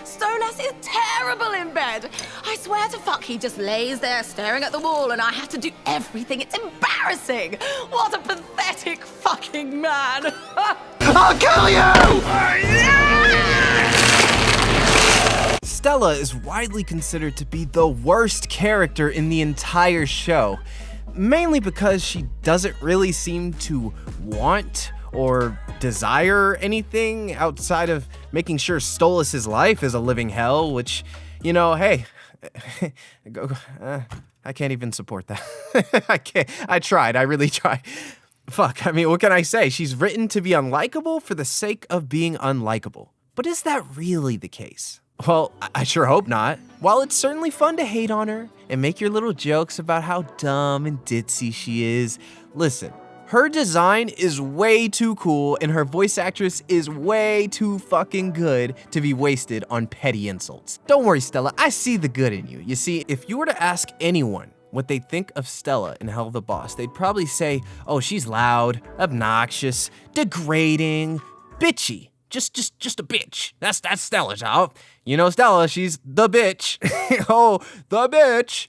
Stolas is terrible in bed. I swear to fuck, he just lays there staring at the wall and I have to do everything. It's embarrassing. What a pathetic fucking man. I'll kill you! Stella is widely considered to be the worst character in the entire show, mainly because she doesn't really seem to want or desire anything outside of making sure Stolas' life is a living hell, which, you know, hey, I can't even support that. I can't. I tried. I really tried. Fuck, I mean, what can I say? She's written to be unlikable for the sake of being unlikable. But is that really the case? Well, I sure hope not. While it's certainly fun to hate on her and make your little jokes about how dumb and ditzy she is, listen, her design is way too cool and her voice actress is way too fucking good to be wasted on petty insults. Don't worry, Stella, I see the good in you. You see, if you were to ask anyone what they think of Stella in Helluva Boss, they'd probably say, oh, she's loud, obnoxious, degrading, bitchy. Just a bitch. That's Stella, y'all. You know Stella, she's the bitch. Oh, the bitch.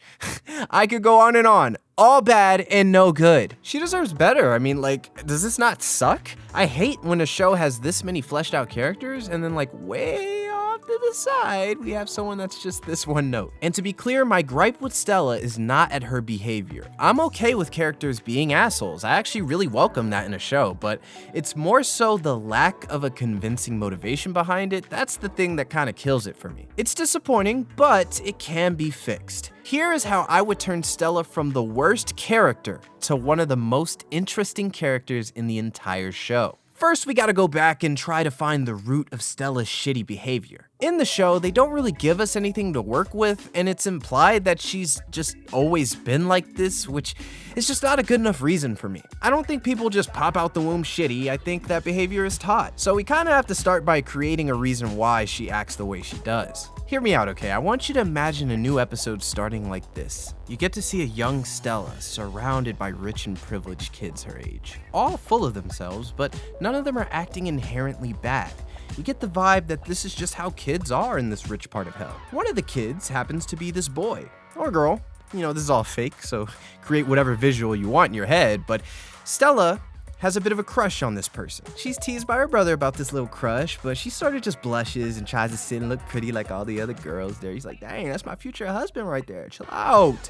I could go on and on. All bad and no good. She deserves better. I mean, like, does this not suck? I hate when a show has this many fleshed out characters and then like way off to the side, we have someone that's just this one note. And to be clear, my gripe with Stella is not at her behavior. I'm okay with characters being assholes. I actually really welcome that in a show, but it's more so the lack of a convincing motivation behind it. That's the thing that kind of kills it for me. It's disappointing, but it can be fixed. Here is how I would turn Stella from the worst character to one of the most interesting characters in the entire show. First, we gotta go back and try to find the root of Stella's shitty behavior. In the show, they don't really give us anything to work with, and it's implied that she's just always been like this, which is just not a good enough reason for me. I don't think people just pop out the womb shitty. I think that behavior is taught. So we kinda have to start by creating a reason why she acts the way she does. Hear me out, okay? I want you to imagine a new episode starting like this. You get to see a young Stella surrounded by rich and privileged kids her age, all full of themselves, but none of them are acting inherently bad. You get the vibe that this is just how kids are in this rich part of hell. One of the kids happens to be this boy, or girl. You know, this is all fake, so create whatever visual you want in your head, but Stella has a bit of a crush on this person. She's teased by her brother about this little crush, but she sort of just blushes and tries to sit and look pretty like all the other girls there. He's like, dang, that's my future husband right there, chill out.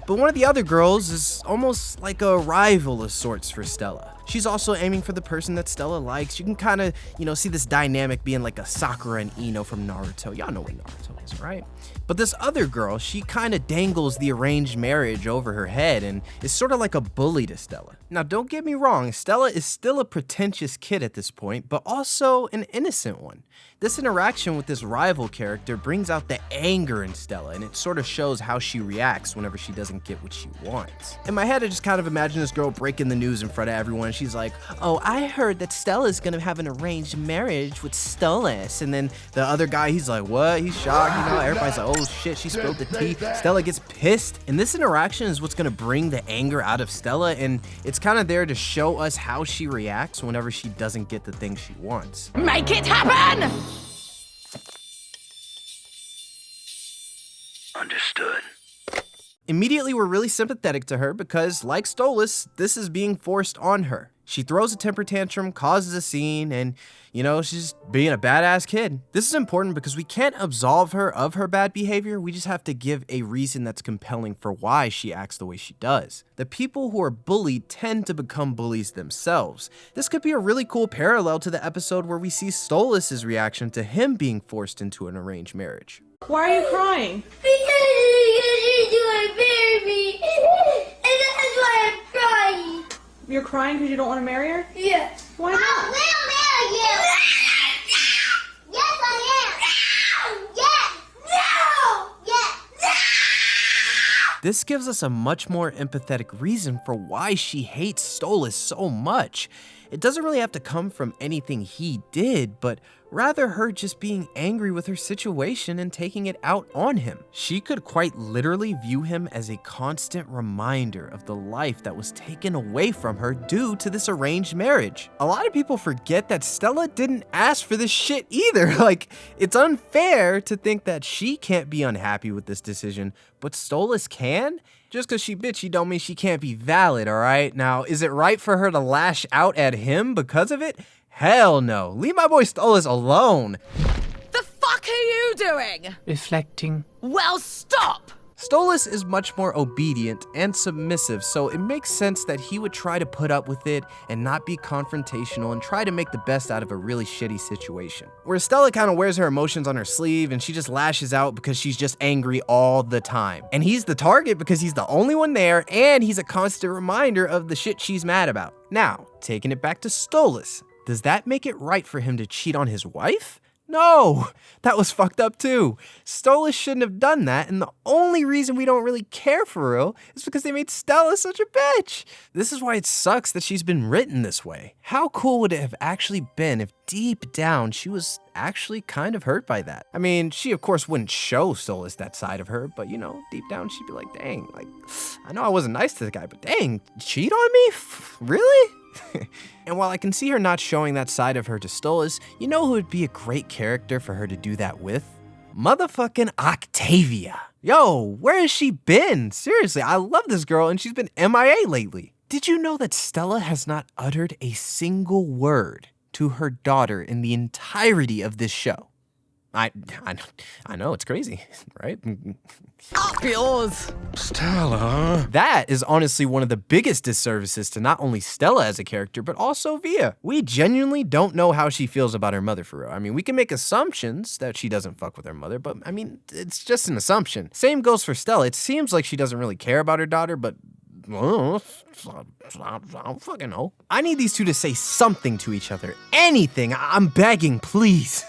But one of the other girls is almost like a rival of sorts for Stella. She's also aiming for the person that Stella likes. You can kind of, see this dynamic being like a Sakura and Ino from Naruto. Y'all know what Naruto is, right? But this other girl, she kind of dangles the arranged marriage over her head and is sort of like a bully to Stella. Now, don't get me wrong, Stella is still a pretentious kid at this point, but also an innocent one. This interaction with this rival character brings out the anger in Stella, and it sort of shows how she reacts whenever she doesn't get what she wants. In my head, I just kind of imagine this girl breaking the news in front of everyone. She's like, oh, I heard that Stella's gonna have an arranged marriage with Stolas. And then the other guy, he's like, what? He's shocked, everybody's like, oh shit, she spilled the tea. Stella gets pissed. And this interaction is what's gonna bring the anger out of Stella, and it's kind of there to show us how she reacts whenever she doesn't get the thing she wants. Make it happen! Understood. Immediately, we're really sympathetic to her because, like Stolas, this is being forced on her. She throws a temper tantrum, causes a scene, and, she's just being a badass kid. This is important because we can't absolve her of her bad behavior. We just have to give a reason that's compelling for why she acts the way she does. The people who are bullied tend to become bullies themselves. This could be a really cool parallel to the episode where we see Stolas' reaction to him being forced into an arranged marriage. Why are you crying? Because she's doing baby. And that's why I'm crying. You're crying because you don't want to marry her? Yeah. Why not? I will marry you. Yes, I am. Yes. No. Yes. No. This gives us a much more empathetic reason for why she hates Stolas so much. It doesn't really have to come from anything he did, but rather her just being angry with her situation and taking it out on him. She could quite literally view him as a constant reminder of the life that was taken away from her due to this arranged marriage. A lot of people forget that Stella didn't ask for this shit either. Like, it's unfair to think that she can't be unhappy with this decision, but Stolas can? Just because she bitchy don't mean she can't be valid, alright? Now, is it right for her to lash out at him because of it? Hell no. Leave my boy Stolas alone. The fuck are you doing? Reflecting. Well, stop! Stolas is much more obedient and submissive, so it makes sense that he would try to put up with it and not be confrontational and try to make the best out of a really shitty situation. Where Stella kind of wears her emotions on her sleeve and she just lashes out because she's just angry all the time. And he's the target because he's the only one there and he's a constant reminder of the shit she's mad about. Now, taking it back to Stolas, does that make it right for him to cheat on his wife? No, that was fucked up too. Stolas shouldn't have done that, and the only reason we don't really care for real is because they made Stella such a bitch. This is why it sucks that she's been written this way. How cool would it have actually been if deep down she was actually kind of hurt by that? I mean, she of course wouldn't show Stolas that side of her, but you know, deep down she'd be like, dang, like, I know I wasn't nice to the guy, but dang, cheat on me? Really? And while I can see her not showing that side of her to Stolas, you know who would be a great character for her to do that with? Motherfucking Octavia. Yo, where has she been? Seriously, I love this girl and she's been MIA lately. Did you know that Stella has not uttered a single word to her daughter in the entirety of this show? I know, it's crazy, right? Up yours! Stella. That is honestly one of the biggest disservices to not only Stella as a character, but also Via. We genuinely don't know how she feels about her mother for real. I mean, we can make assumptions that she doesn't fuck with her mother, but I mean, it's just an assumption. Same goes for Stella. It seems like she doesn't really care about her daughter, but I don't fucking know. I need these two to say something to each other. Anything. I'm begging, please.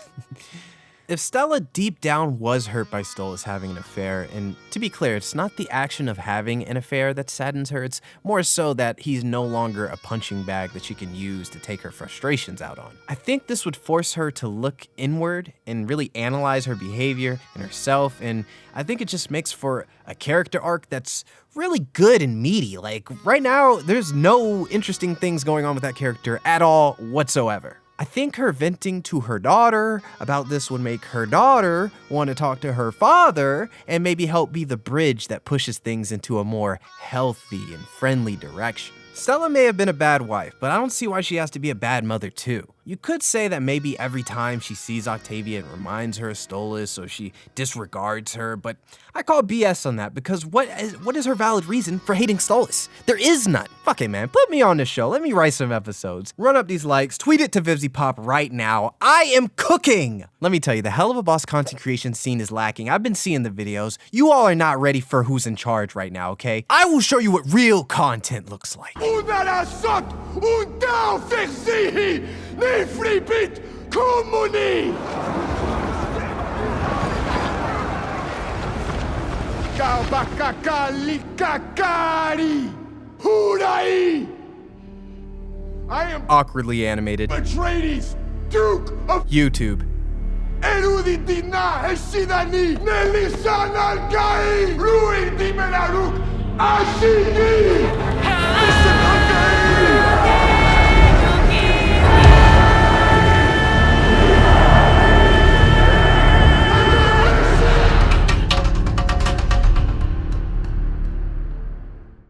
If Stella deep down was hurt by Stolas having an affair, and to be clear, it's not the action of having an affair that saddens her, it's more so that he's no longer a punching bag that she can use to take her frustrations out on. I think this would force her to look inward and really analyze her behavior and herself, and I think it just makes for a character arc that's really good and meaty. Like, right now, there's no interesting things going on with that character at all whatsoever. I think her venting to her daughter about this would make her daughter want to talk to her father and maybe help be the bridge that pushes things into a more healthy and friendly direction. Stella may have been a bad wife, but I don't see why she has to be a bad mother too. You could say that maybe every time she sees Octavia it reminds her of Stolas, so she disregards her, but I call BS on that because what is her valid reason for hating Stolas? There is none. Fuck it, man. Put me on the show. Let me write some episodes. Run up these likes. Tweet it to VivzyPop right now. I am cooking! Let me tell you, the Helluva Boss content creation scene is lacking. I've been seeing the videos. You all are not ready for who's in charge right now, okay? I will show you what real content looks like. I am Awkwardly animated. Atreides, Duke of YouTube. Eruditina Heshidani Nelisan Al-Gai Ruin Dimenaruk Ashini